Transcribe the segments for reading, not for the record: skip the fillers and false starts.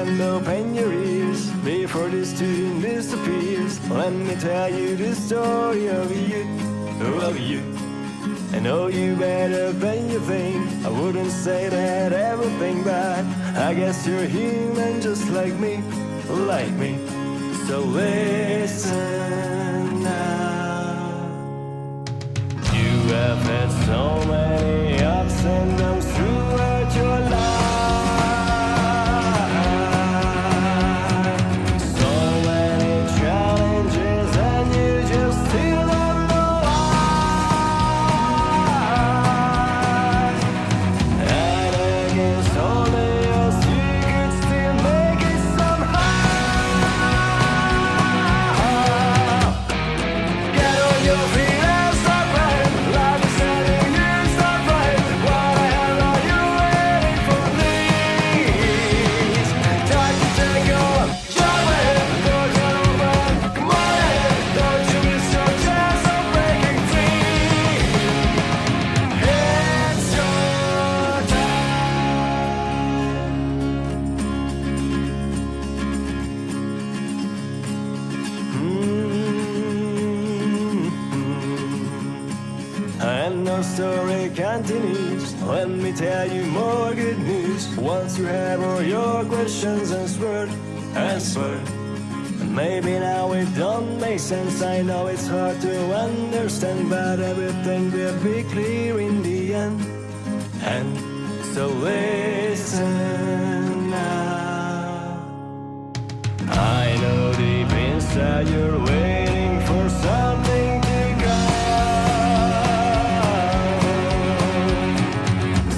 friend, open your ears before this tune disappears. Let me tell you the story of you, of you. I know you better than you think. I wouldn't say that everything bad. I guess you're human just like me, like me. So listen now. You have had so many ups and downs throughout your life. So many challenges and you just still don't know why. And against all the odds you could still make it somehow. Get on your feet and start running. Life is telling you start running. What the hell are you waiting for? Please, time to take over. Jump in, doors are open. Come on in, don't you miss your chance of breaking free. It's your And our story continues. Let me tell you more good news. Once you have all your questions answered. And maybe now it don't make sense. I know it's hard to understand, but everything will be clear in the end. And so listen now. I know deep inside you're waiting for something to come.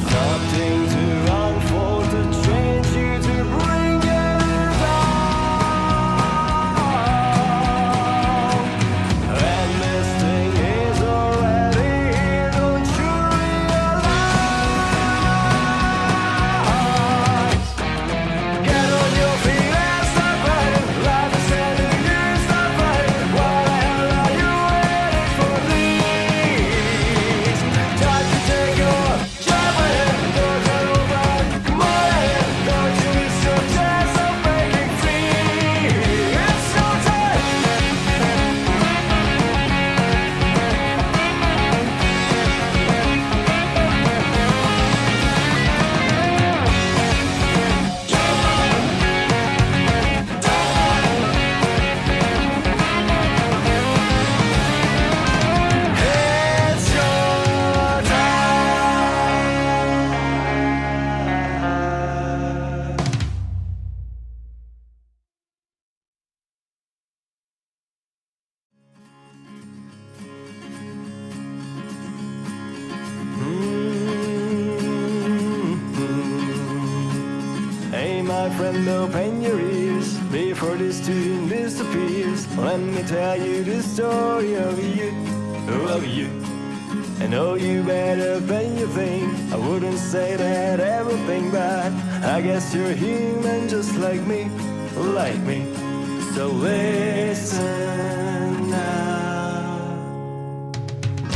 Something to unfold, to change you, to bring you down. And this thing is already here, don't you realize? Get on your feet and start running. Life is telling you start running. What the hell are you waiting for? Please, time to take over. Jump in, doors are open. Come on in, don't you miss your chance of breaking free. It's your time. It's your time. Hey my friend, open your ears before this tune disappears. Let me tell you the story of you, of you. I know you better than you think. I wouldn't say that everything bad. I guess you're human just like me, like me. So listen now.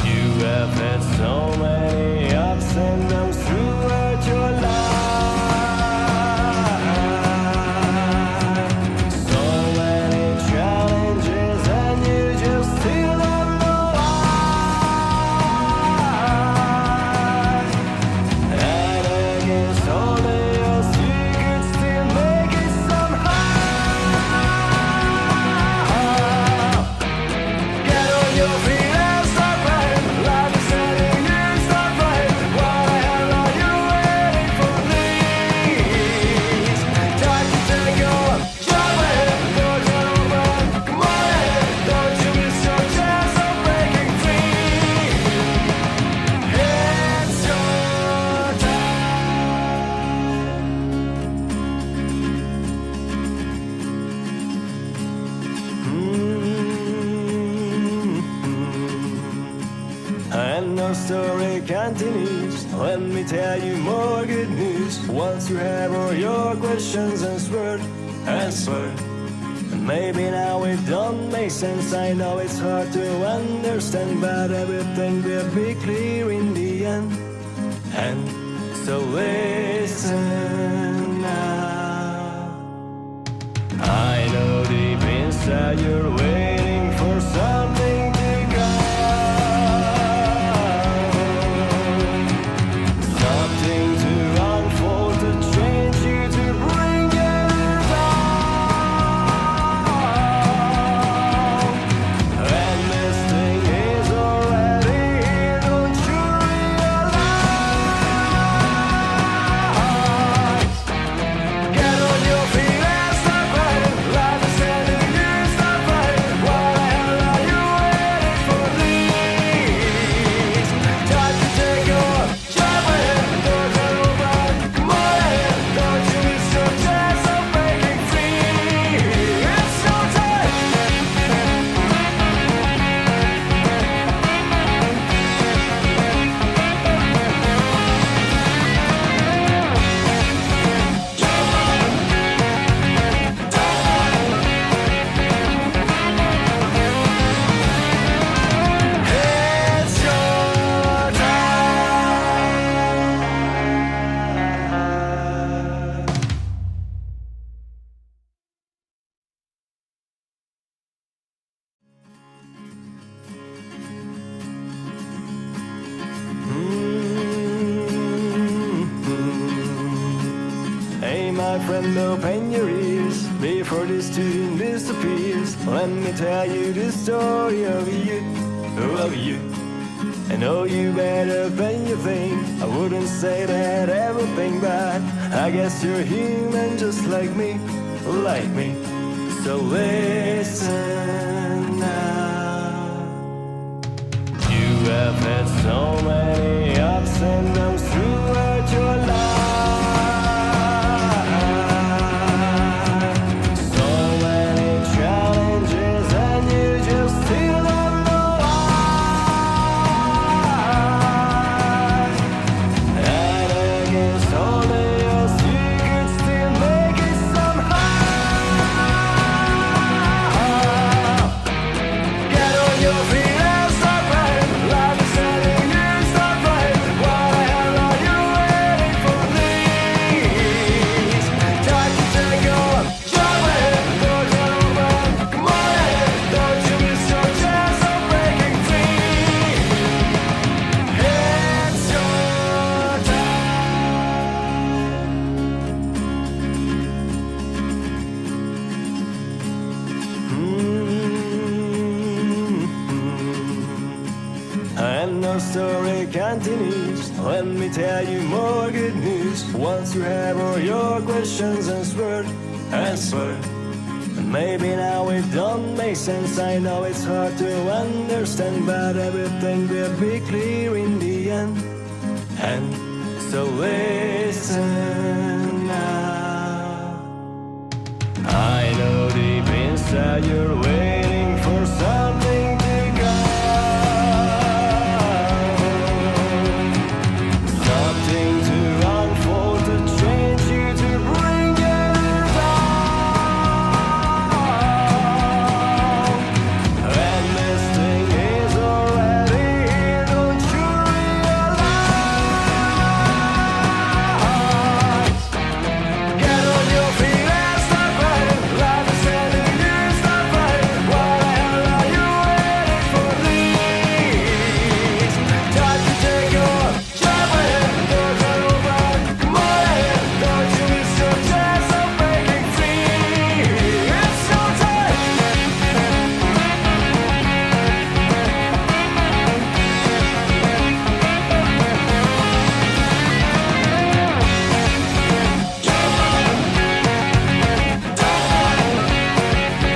You have had so many ups and downs throughout your life. So many challenges and you just still don't know why. And against all the odds you could still make it somehow. Get on your feet and start running. Life is telling you start running. What the hell are you waiting for? Please, time to take over. Jump in, doors are open. Come on in, don't you miss your chance of breaking free. It's your And our story continues. Let me tell you more good news. Once you have all your questions answered. And maybe now it don't make sense. I know it's hard to understand, but everything will be clear in the end. And so listen now. I know deep inside you're waiting for something to come, something to unfold, to change you, to bring you down. And this thing is already here, don't you realize? Get on your feet and start fighting. Life is sending you, start fighting. What the hell are you waiting for? Please, time to take your jump ahead. Doors are open, come on ahead. Don't you miss your chance of breaking free. It's your time. It's your time. Hey my friend, open your ears before this tune disappears. Let me tell you the story of you. I know you better than you think. I wouldn't say that everything, but I guess you're human just like me. So listen now. You have had so many ups and downs throughout your life, so many challenges, and you just still don't know why. And against all the odds, you could still make it somehow. Get on your feet and start fighting. Life is sending you, start fighting. What the hell are you waiting for? Please, time to take your jump ahead. Doors are open, come on ahead. Don't you miss your chance of breaking free. It's your And our story continues. Let me tell you more good news. Once you have all your questions answered, and maybe now it don't make sense. I know it's hard to understand, but everything will be clear in the end. And so listen now. I know deep inside you're waiting for something